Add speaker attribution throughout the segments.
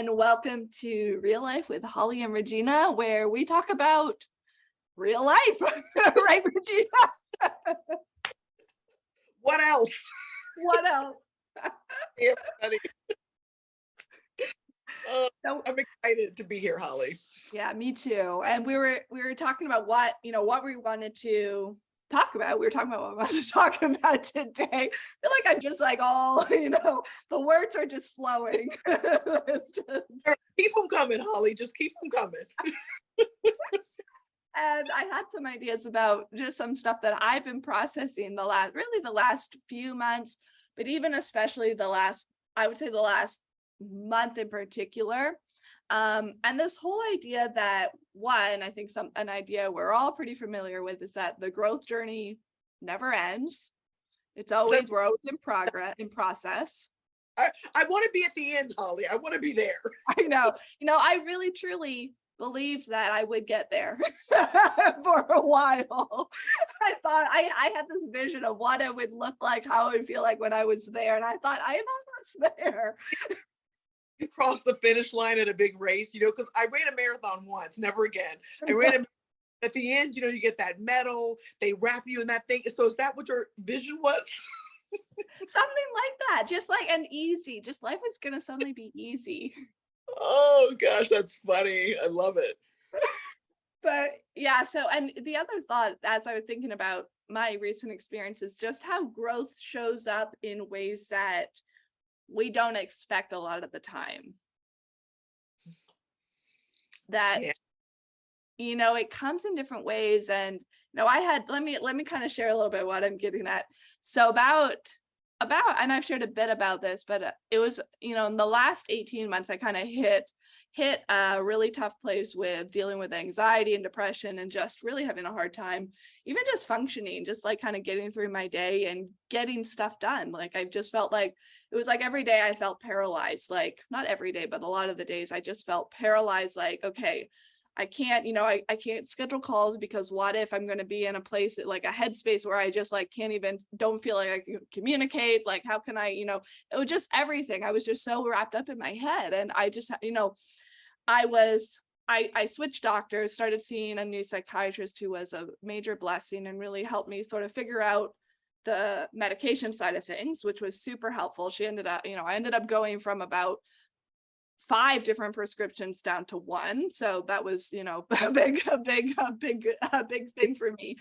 Speaker 1: and welcome to Real Life with Holly and Regina, where we talk about real life. Right, Regina?
Speaker 2: What else?
Speaker 1: What else?
Speaker 2: Hey, everybody.
Speaker 1: So,
Speaker 2: I'm excited to be here, Holly.
Speaker 1: yeah, me too. And we were talking about what we wanted to talk about. We were talking about what we wanted to talk about today. I feel like I'm just like all, the words are just flowing. It's just,
Speaker 2: Keep them coming, Holly. Just keep them coming.
Speaker 1: and I had some ideas about just some stuff that I've been processing the last few months, but even especially I would say the last month in particular. And this whole idea that I think an idea we're all pretty familiar with is that the growth journey never ends. We're always in process.
Speaker 2: I want to be at the end, Holly. I want to be there.
Speaker 1: I know, I really truly believed that I would get there for a while. I thought I had this vision of what it would look like, how it would feel like when I was there. And I thought, I am almost there.
Speaker 2: You cross the finish line at a big race, because I ran a marathon once, never again. I ran at the end, you get that medal, they wrap you in that thing. So is that what your vision was?
Speaker 1: Something like that, just life is gonna suddenly be easy.
Speaker 2: Oh gosh, that's funny. I love it.
Speaker 1: But yeah, and the other thought as I was thinking about my recent experiences, just how growth shows up in ways that we don't expect a lot of the time. That
Speaker 2: Yeah.
Speaker 1: It comes in different ways. And let me kind of share a little bit what I'm getting at. So about and I've shared a bit about this, but it was, in the last 18 months, I kind of hit a really tough place with dealing with anxiety and depression and just really having a hard time, even just functioning, just like kind of getting through my day and getting stuff done. Like I just felt like it was like every day I felt paralyzed, like not every day, but a lot of the days I just felt paralyzed, like, okay, I can't, I can't schedule calls because what if I'm going to be in a place like a headspace where I just like don't feel like I can communicate. Like, how can it was just everything. I was just so wrapped up in my head. And I just, I switched doctors, started seeing a new psychiatrist who was a major blessing and really helped me sort of figure out the medication side of things, which was super helpful. She ended up, I ended up going from about 5 different prescriptions down to 1. So that was, a big thing for me.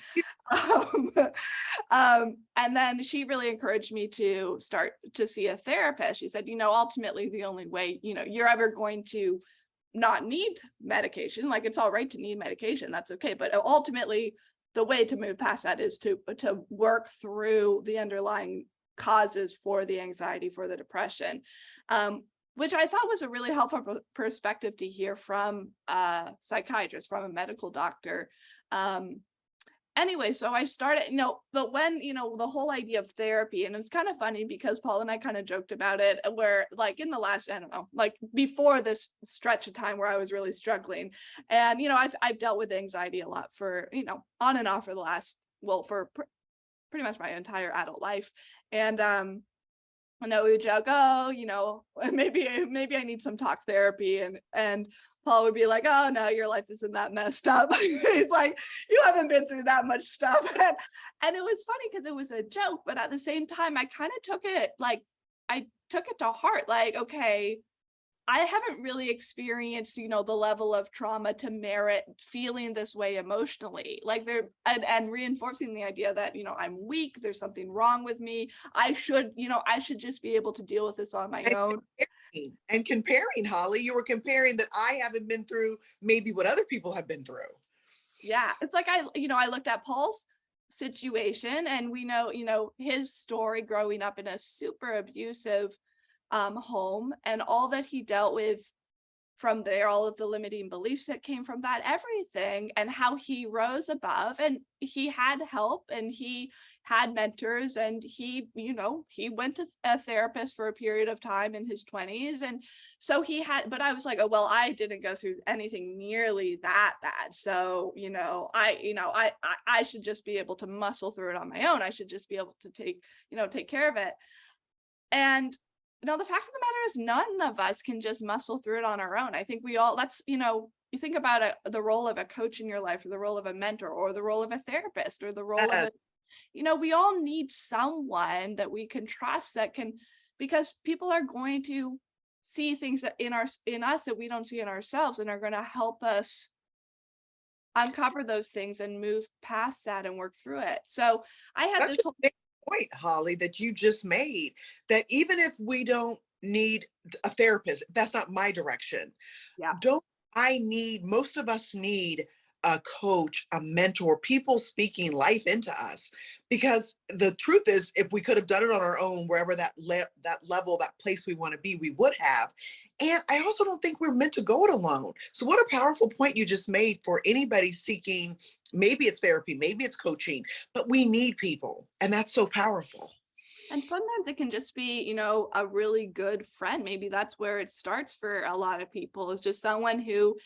Speaker 1: And then she really encouraged me to start to see a therapist. She said, ultimately the only way, you're ever going to not need medication, like it's all right to need medication, that's okay. But ultimately the way to move past that is to work through the underlying causes for the anxiety, for the depression. Which I thought was a really helpful perspective to hear from a psychiatrist, from a medical doctor. Anyway, so I started, but when, the whole idea of therapy, and it's kind of funny because Paul and I kind of joked about it, where like in the last, I don't know, like before this stretch of time where I was really struggling. And, I've dealt with anxiety a lot for, on and off for the last, for pretty much my entire adult life. And, I know we would joke, oh, maybe I need some talk therapy, and Paul would be like, oh no, your life isn't that messed up. He's like, you haven't been through that much stuff. And it was funny because it was a joke, but at the same time, I kind of took it to heart. Like, okay, I haven't really experienced, the level of trauma to merit feeling this way emotionally, like and reinforcing the idea that, I'm weak, there's something wrong with me. I should just be able to deal with this on my own.
Speaker 2: And comparing, Holly, you were comparing that I haven't been through maybe what other people have been through.
Speaker 1: Yeah. It's like, I looked at Paul's situation, and we know, his story growing up in a super abusive home, and all that he dealt with from there, all of the limiting beliefs that came from that, everything, and how he rose above, and he had help, and he had mentors, and he went to a therapist for a period of time in his 20s. And so but I was like, oh, well, I didn't go through anything nearly that bad. So, I should just be able to muscle through it on my own. I should just be able to take care of it. And the fact of the matter is none of us can just muscle through it on our own. I think we all, you think about the role of a coach in your life, or the role of a mentor, or the role of a therapist, or the role of
Speaker 2: Yes,
Speaker 1: a, we all need someone that we can trust, that can, because people are going to see things that in us that we don't see in ourselves, and are going to help us uncover those things and move past that and work through it. So I had
Speaker 2: such
Speaker 1: this
Speaker 2: a
Speaker 1: whole,
Speaker 2: big point, Holly, that you just made, that even if we don't need a therapist, that's not my direction.
Speaker 1: yeah.
Speaker 2: Don't I need, most of us need a coach, a mentor, people speaking life into us. Because the truth is, if we could have done it on our own, wherever that level, that place we want to be, we would have. And I also don't think we're meant to go it alone. So what a powerful point you just made for anybody seeking, maybe it's therapy, maybe it's coaching, but we need people. And that's so powerful.
Speaker 1: And sometimes it can just be, a really good friend. Maybe that's where it starts for a lot of people, is just someone who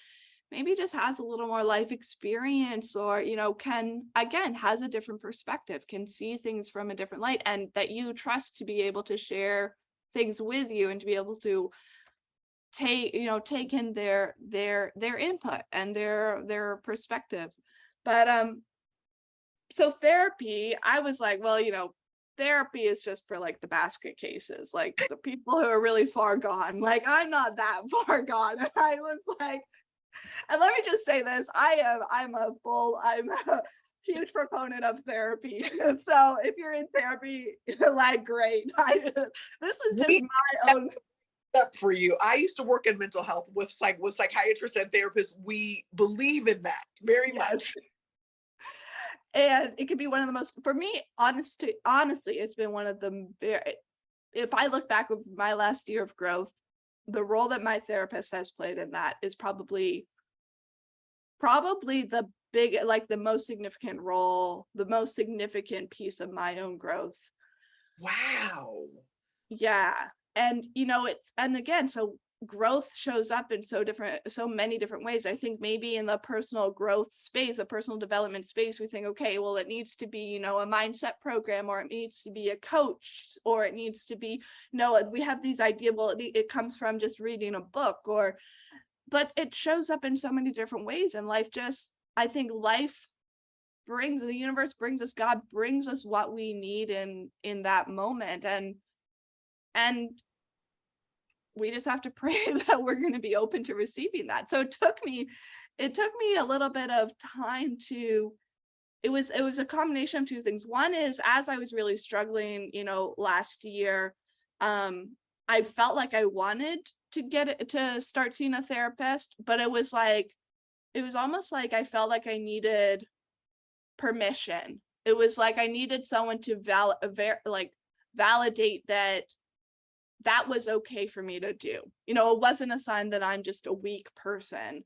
Speaker 1: maybe just has a little more life experience, or, can, again, has a different perspective, can see things from a different light, and that you trust to be able to share things with you, and to be able to take in their input and their perspective. But so therapy, I was like, well, therapy is just for like the basket cases, like the people who are really far gone. Like, I'm not that far gone. And I was like, and let me just say this, I'm a huge proponent of therapy. So if you're in therapy, like, great. This is just
Speaker 2: We
Speaker 1: my own.
Speaker 2: up for you. I used to work in mental health with psychiatrists and therapists. We believe in that very
Speaker 1: Yes.
Speaker 2: much.
Speaker 1: And it could be one of the most, for me, honestly, it's been one of the if I look back with my last year of growth, the role that my therapist has played in that is probably the like the most significant role, the most significant piece of my own growth.
Speaker 2: Wow.
Speaker 1: Yeah. And and again, so growth shows up in so many different ways. I think maybe in the personal growth space, a personal development space, we think, okay, well, it needs to be, a mindset program, or it needs to be a coach, or it needs to be, no, we have these ideas, well, it comes from just reading a book, but it shows up in so many different ways. And I think the universe brings us, God brings us what we need in that moment. And we just have to pray that we're going to be open to receiving that. So it took me a little bit of time it was a combination of two things. One is, as I was really struggling, last year, I felt like I wanted to start seeing a therapist, but it was almost like I felt like I needed permission. It was like I needed someone to validate that was okay for me to do. It wasn't a sign that I'm just a weak person.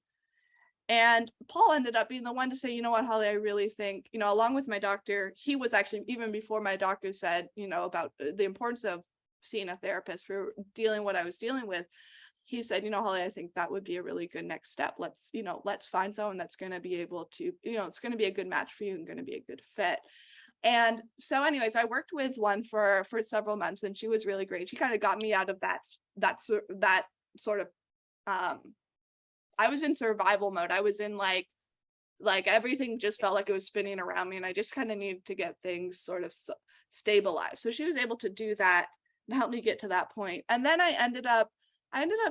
Speaker 1: And Paul ended up being the one to say, you know what, Holly, I really think, along with my doctor, he was actually, even before my doctor said, about the importance of seeing a therapist for dealing what I was dealing with. He said, Holly, I think that would be a really good next step. Let's find someone that's going to be able to, it's going to be a good match for you and going to be a good fit. And so anyways, I worked with one for several months, and she was really great. She kind of got me out of that sort of, I was in survival mode. I was in like everything just felt like it was spinning around me, and I just kind of needed to get things sort of stabilized. So she was able to do that and help me get to that point. And then I ended up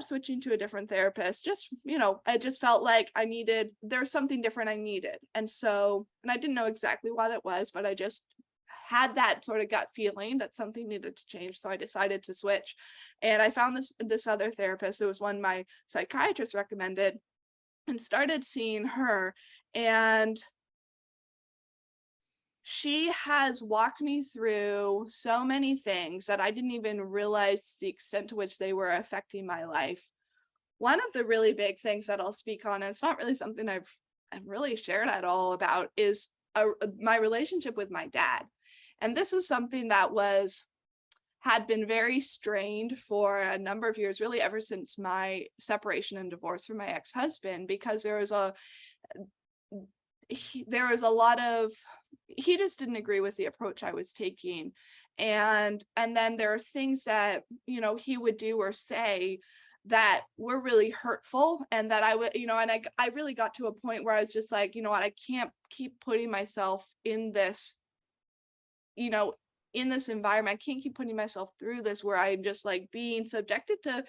Speaker 1: switching to a different therapist. Just, I just felt like there's something different I needed. And I didn't know exactly what it was, but I just had that sort of gut feeling that something needed to change. So I decided to switch. And I found this other therapist. It was one my psychiatrist recommended, and started seeing her. And she has walked me through so many things that I didn't even realize the extent to which they were affecting my life. One of the really big things that I'll speak on, and it's not really something I've really shared at all about, is my relationship with my dad. And this is something that had been very strained for a number of years, really ever since my separation and divorce from my ex-husband, because there was a lot of, he just didn't agree with the approach I was taking. And then there are things that, you know, he would do or say that were really hurtful, and that I would, you know, and I really got to a point where I was just like, you know what, I can't keep putting myself in this, you know, in this environment. I can't keep putting myself through this where I'm just like being subjected to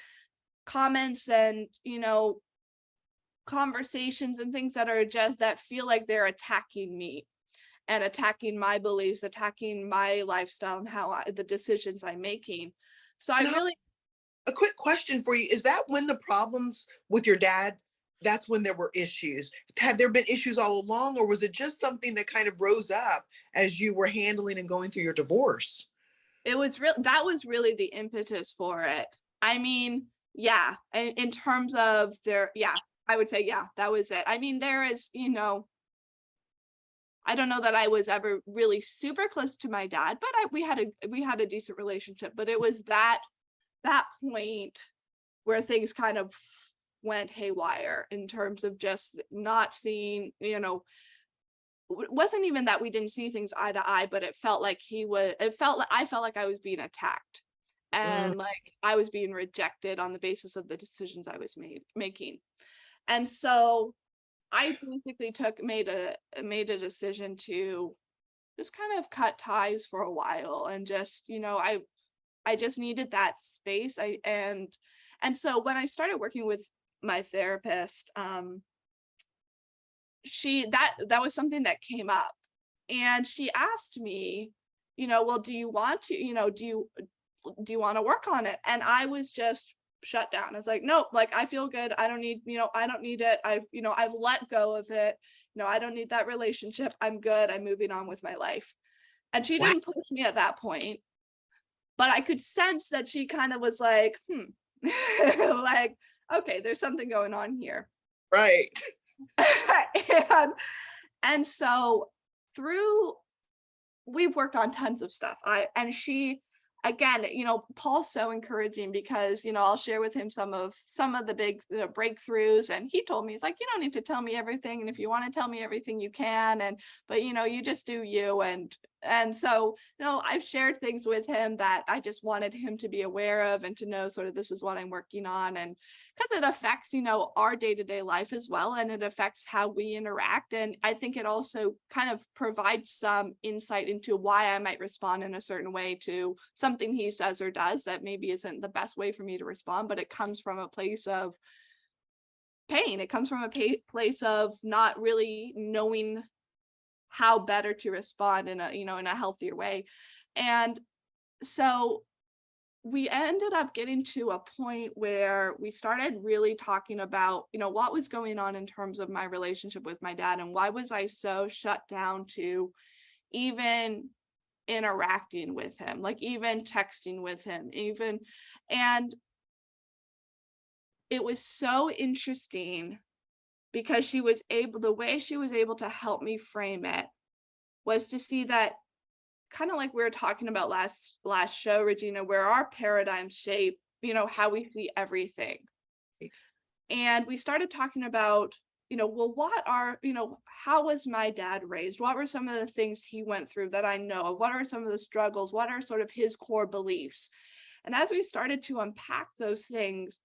Speaker 1: comments and, you know, conversations and things that are just that feel like they're attacking me and attacking my beliefs, attacking my lifestyle and the decisions I'm making. So I
Speaker 2: And
Speaker 1: really,
Speaker 2: a quick question for you. Is that when the problems with your dad, that's when there were issues? Had there been issues all along, or was it just something that kind of rose up as you were handling and going through your divorce?
Speaker 1: it was real, that was really the impetus for it. I mean, yeah, in terms of their, yeah, I would say, yeah, that was it. I mean, there is, you know, I don't know that I was ever really super close to my dad, but we had a decent relationship. But it was that point where things kind of went haywire in terms of just not seeing, you know, it wasn't even that we didn't see things eye to eye, but it felt like I felt like I was being attacked,
Speaker 2: Mm,
Speaker 1: and like I was being rejected on the basis of the decisions I was making. And so I basically made a decision to just kind of cut ties for a while, and just, you know, I just needed that space. And so when I started working with my therapist, that was something that came up, and she asked me, you know, well, do you want to, you know, do you want to work on it? And I was just shut down. I was like, nope, like I feel good. I don't need, you know, I don't need it. You know, I've let go of it. No, I don't need that relationship. I'm good. I'm moving on with my life. And she
Speaker 2: wow,
Speaker 1: didn't push me at that point, but I could sense that she kind of was like, like, okay, there's something going on here.
Speaker 2: right.
Speaker 1: and and so through we've worked on tons of stuff. And she, again, you know, Paul's so encouraging because, you know, I'll share with him some of the big, you know, breakthroughs, and he told me, he's like, you don't need to tell me everything, and if you want to tell me everything you can, and but you know, you just do you. And so, you know, I've shared things with him that I just wanted him to be aware of and to know sort of this is what I'm working on. And because it affects, you know, our day-to-day life as well, and it affects how we interact. And I think it also kind of provides some insight into why I might respond in a certain way to something he says or does that maybe isn't the best way for me to respond, but it comes from a place of pain. It comes from a place of not really knowing how better to respond in a, you know, in a healthier way. And so we ended up getting to a point where we started really talking about, you know, what was going on in terms of my relationship with my dad, and why was I so shut down to even interacting with him, like even texting with him, even. And it was so interesting because the way she was able to help me frame it was to see that, kind of like we were talking about last show, Regina, where our paradigms shape, you know, how we see everything. And we started talking about, you know, well, you know, how was my dad raised? What were some of the things he went through that I know of? What are some of the struggles? What are sort of his core beliefs? And as we started to unpack those things,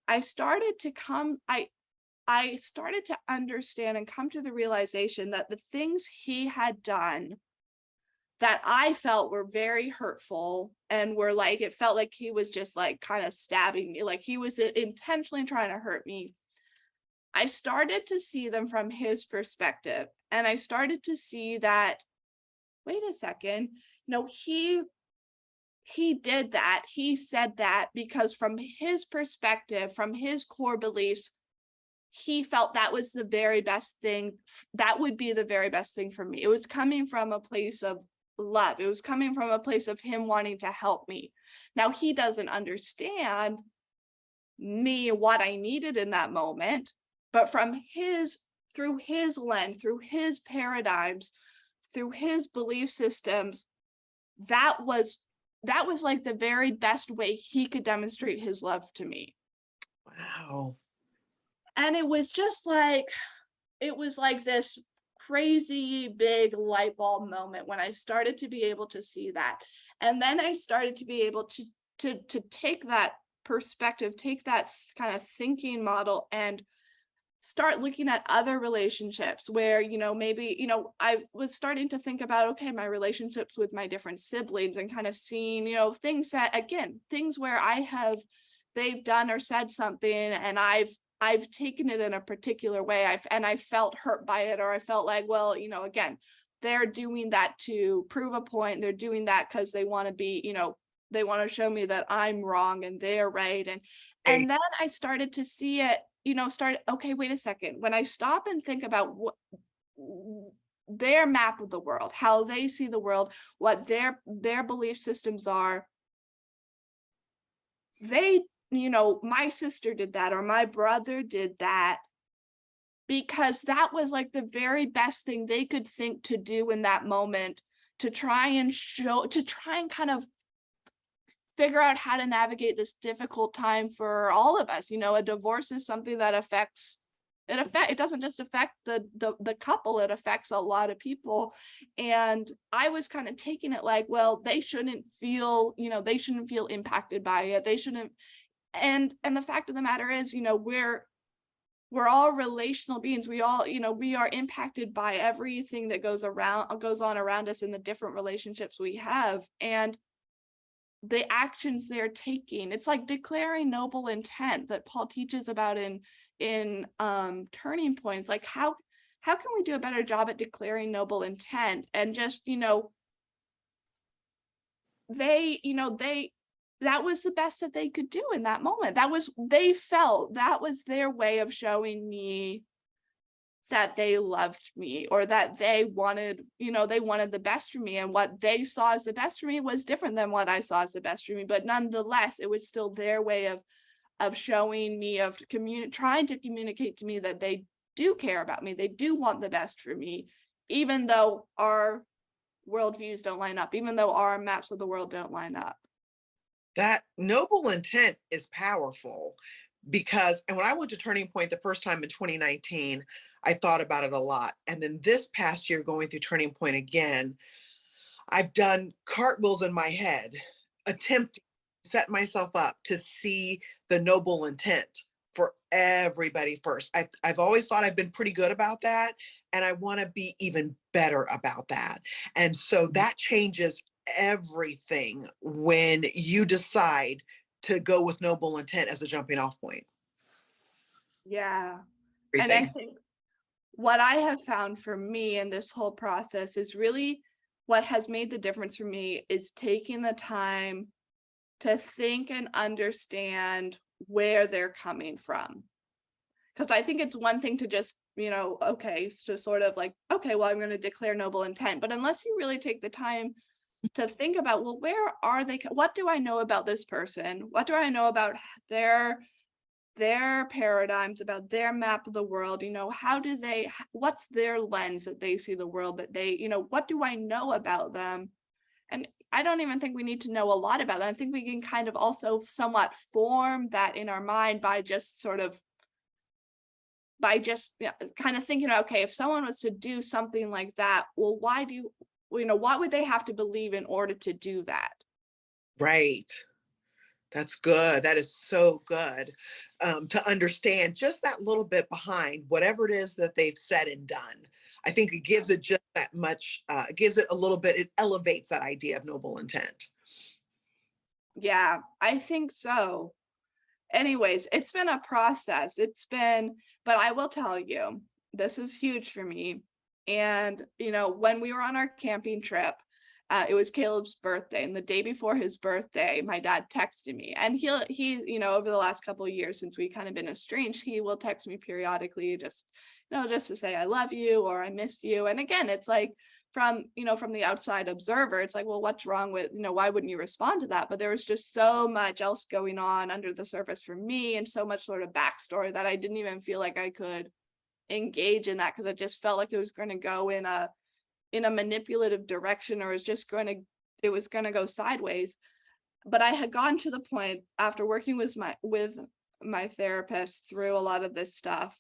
Speaker 1: I started to come, I started to understand and come to the realization that the things he had done that I felt were very hurtful and were like, it felt like he was just like kind of stabbing me, like he was intentionally trying to hurt me. I started to see them from his perspective. And I started to see that, wait a second, no, he did that. He said that because from his perspective, from his core beliefs, he felt that was the very best thing. That would be the very best thing for me. It was coming from a place of love. It was coming from a place of him wanting to help me. Now, he doesn't understand me, what I needed in that moment, but through his lens, through his paradigms, through his belief systems, that was like the very best way he could demonstrate his love to me.
Speaker 2: Wow.
Speaker 1: And it was just like, it was like this crazy big light bulb moment when I started to be able to see that. And then I started to be able to take that perspective, take that kind of thinking model and start looking at other relationships where, maybe, I was starting to think about, okay, my relationships with my different siblings and kind of seeing, things that, again, things where they've done or said something and I've taken it in a particular way. I felt hurt by it, or I felt like, well, again, they're doing that to prove a point. They're doing that because they want to be, they want to show me that I'm wrong and they're right. And then I started to see it, okay, wait a second. When I stop and think about what their map of the world, how they see the world, what their belief systems are, my sister did that, or my brother did that, because that was like the very best thing they could think to do in that moment, to try and kind of figure out how to navigate this difficult time for all of us. A divorce is something that it doesn't just affect the couple, it affects a lot of people. And I was kind of taking it like, well, they shouldn't feel impacted by it. They shouldn't. And the fact of the matter is, we're all relational beings. We all, we are impacted by everything that goes on around us in the different relationships we have. And the actions they're taking, it's like declaring noble intent that Paul teaches about in Turning Points. Like, how can we do a better job at declaring noble intent? And just, that was the best that they could do in that moment. They felt that was their way of showing me that they loved me, or that they wanted the best for me, and what they saw as the best for me was different than what I saw as the best for me. But nonetheless, it was still their way of showing me, of trying to communicate to me that they do care about me. They do want the best for me, even though our worldviews don't line up, even though our maps of the world don't line up.
Speaker 2: That noble intent is powerful because, and when I went to Turning Point the first time in 2019, I thought about it a lot. And then this past year, going through Turning Point again, I've done cartwheels in my head, attempting to set myself up to see the noble intent for everybody first. I've always thought I've been pretty good about that, and I want to be even better about that. And so that changes everything when you decide to go with noble intent as a jumping off point.
Speaker 1: Yeah. And I
Speaker 2: Everything.
Speaker 1: think what I have found for me in this whole process is really what has made the difference for me is taking the time to think and understand where they're coming from. Because I think it's one thing to just, okay, it's just sort of like, okay, well, I'm going to declare noble intent. But unless you really take the time to think about, well, where are they? What do I know about this person? What do I know about their paradigms, about their map of the world? What's their lens that they see the world, that they, what do I know about them? And I don't even think we need to know a lot about that. I think we can kind of also somewhat form that in our mind by just kind of thinking, okay, if someone was to do something like that, well, what would they have to believe in order to do that?
Speaker 2: Right. That's good. That is so good, to understand just that little bit behind whatever it is that they've said and done. I think it gives it just that much, it gives it a little bit, it elevates that idea of noble intent.
Speaker 1: Yeah, I think so. Anyways, it's been a process. But I will tell you, this is huge for me. And, when we were on our camping trip, it was Caleb's birthday, and the day before his birthday, my dad texted me, and he, over the last couple of years since we kind of been estranged, he will text me periodically, just to say I love you or I miss you. And again, it's like from the outside observer, it's like, well, what's wrong with, why wouldn't you respond to that? But there was just so much else going on under the surface for me, and so much sort of backstory that I didn't even feel like I could engage in that, because it just felt like it was going to go in a manipulative direction, or it was going to go sideways. But I had gotten to the point, after working with my therapist through a lot of this stuff,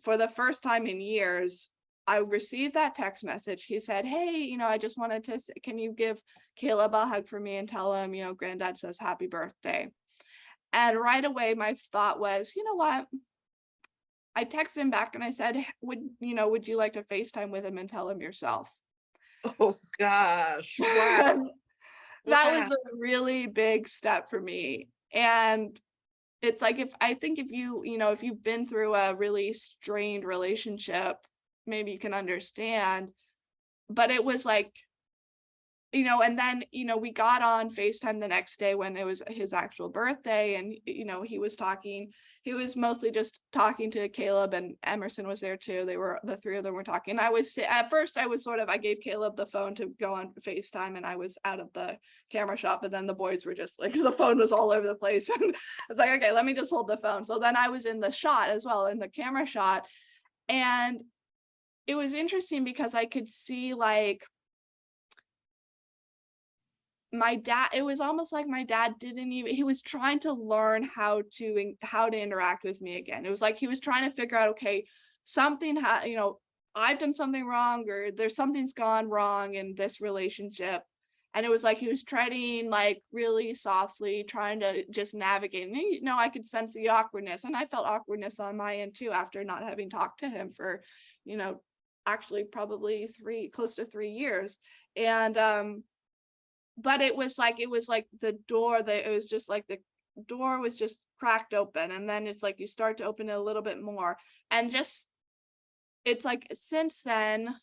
Speaker 1: for the first time in years, I received that text message. He said, hey, I just wanted to, can you give Caleb a hug for me and tell him, granddad says happy birthday. And right away, my thought was, you know what? I texted him back and I said, would you like to FaceTime with him and tell him yourself?
Speaker 2: Oh gosh. Wow.
Speaker 1: That
Speaker 2: Wow.
Speaker 1: was a really big step for me. And it's like, if you've been through a really strained relationship, maybe you can understand. But it was like, and then, we got on FaceTime the next day when it was his actual birthday. And, he was mostly just talking to Caleb, and Emerson was there too. The three of them were talking. At first I gave Caleb the phone to go on FaceTime, and I was out of the camera shot, but then the boys were just like, the phone was all over the place. And I was like, okay, let me just hold the phone. So then I was in the shot as well, in the camera shot. And it was interesting because I could see like, my dad, it was almost like my dad he was trying to learn how to interact with me again. It was like he was trying to figure out, okay, I've done something wrong, or there's something's gone wrong in this relationship. And it was like he was trying, like, really softly, trying to just navigate. And I could sense the awkwardness, and I felt awkwardness on my end too, after not having talked to him for, actually probably close to 3 years. And but it was like the door was just cracked open, and then it's like you start to open it a little bit more. And just, it's like, since then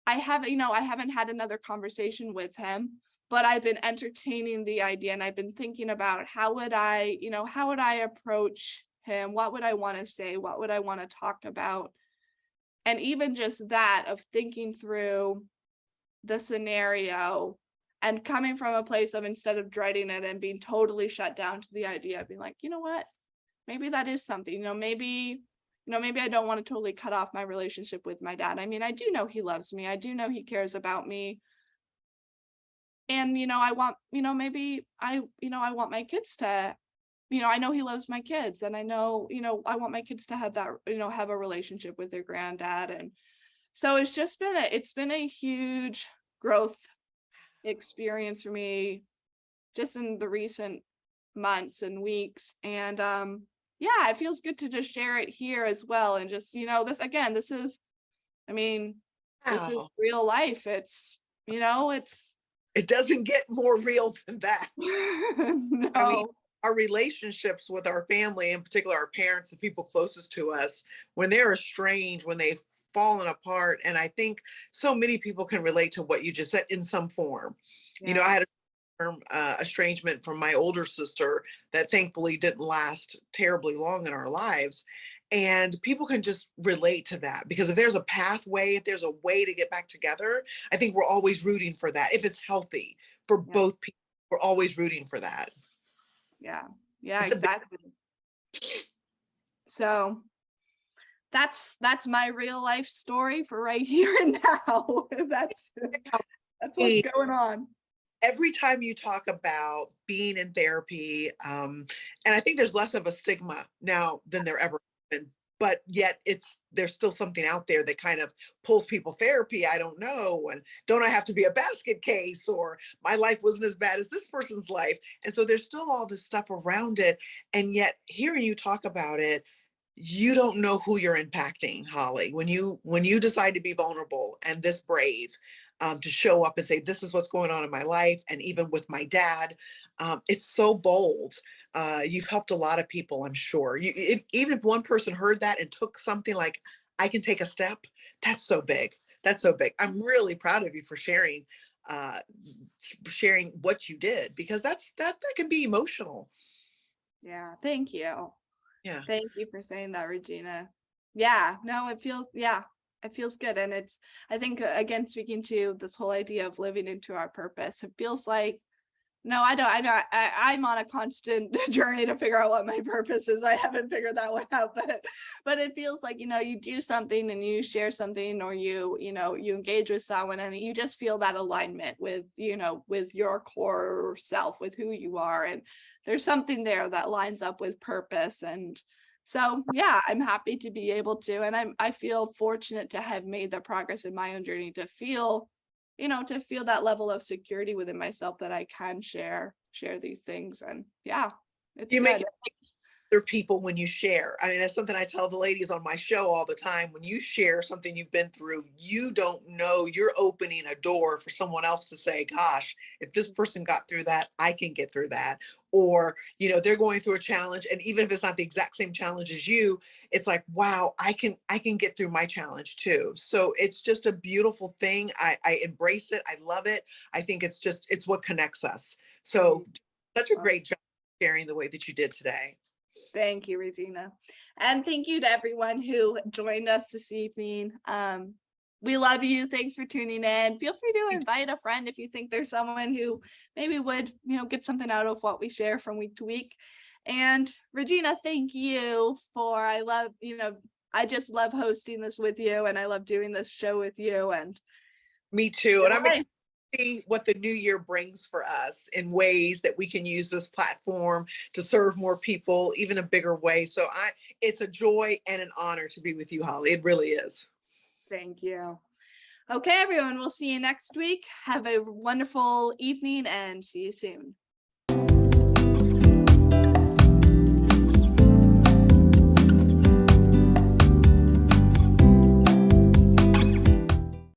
Speaker 1: I haven't had another conversation with him, but I've been entertaining the idea, and I've been thinking about how would I approach him, what would I want to say, what would I want to talk about. And even just that, of thinking through the scenario and coming from a place of, instead of dreading it and being totally shut down to the idea, of being like, you know what, maybe that is something, maybe I don't want to totally cut off my relationship with my dad. I mean, I do know he loves me, I do know he cares about me, and I want, maybe I want my kids to, I know he loves my kids, and I know, I want my kids to have that, have a relationship with their granddad. And so it's been a huge growth experience for me, just in the recent months and weeks. And yeah, it feels good to just share it here as well. And just, this is, I mean, this is
Speaker 2: Wow.
Speaker 1: real life. It's
Speaker 2: It doesn't get more real than that. I mean,
Speaker 1: no.
Speaker 2: our relationships with our family, in particular our parents, the people closest to us, when they're estranged, when they've fallen apart, and I think so many people can relate to what you just said in some form.
Speaker 1: Yeah.
Speaker 2: I had a term estrangement from my older sister that thankfully didn't last terribly long in our lives. And people can just relate to that, because if there's a pathway, if there's a way to get back together, I think we're always rooting for that. If it's healthy for
Speaker 1: Yeah.
Speaker 2: both people, we're always rooting for that.
Speaker 1: Yeah. Yeah,
Speaker 2: It's a big
Speaker 1: exactly. So that's my real life story for right here and now. That's what's
Speaker 2: thing.
Speaker 1: going on.
Speaker 2: Every time you talk about being in therapy, and I think there's less of a stigma now than there ever been, but yet there's still something out there that kind of pulls people, therapy, I don't know, and don't I have to be a basket case, or my life wasn't as bad as this person's life. And so there's still all this stuff around it. And yet hearing you talk about it, you don't know who you're impacting, Holly, when you decide to be vulnerable and this brave, to show up and say, this is what's going on in my life. And even with my dad, it's so bold. You've helped a lot of people, I'm sure. Even if one person heard that and took something like, I can take a step, that's so big. That's so big. I'm really proud of you for uh, sharing what you did, because that can be emotional.
Speaker 1: Yeah, thank you.
Speaker 2: Yeah.
Speaker 1: Thank you for saying that, Regina. Yeah, no, it feels good. And I think, again, speaking to this whole idea of living into our purpose, it feels like, no, I know I'm on a constant journey to figure out what my purpose is. I haven't figured that one out, but it feels like, you do something and you share something, or you engage with someone, and you just feel that alignment with, with your core self, with who you are. And there's something there that lines up with purpose. And So yeah, I'm happy to be able to, and I feel fortunate to have made the progress in my own journey to feel, to feel that level of security within myself that I can share these things. And yeah, it's
Speaker 2: You make
Speaker 1: good.
Speaker 2: other people when you share. I mean, that's something I tell the ladies on my show all the time. When you share something you've been through, you don't know, you're opening a door for someone else to say, gosh, if this person got through that, I can get through that. Or, they're going through a challenge. And even if it's not the exact same challenge as you, it's like, wow, I can get through my challenge too. So it's just a beautiful thing. I embrace it. I love it. I think it's what connects us. So such a
Speaker 1: Well,
Speaker 2: great job sharing the way that you did today.
Speaker 1: thank you, Regina. And thank you to everyone who joined us this evening. We love you. Thanks for tuning in. Feel free to invite a friend if you think there's someone who maybe would, get something out of what we share from week to week. And Regina, thank you for, I just love hosting this with you, and I love doing this show with you. And
Speaker 2: Me too. And I'm
Speaker 1: Bye.
Speaker 2: excited to see what the new year brings for us in ways that we can use this platform to serve more people, even a bigger way. So it's a joy and an honor to be with you, Holly. It really is.
Speaker 1: Thank you. Okay, everyone, we'll see you next week. Have a wonderful evening and see you soon.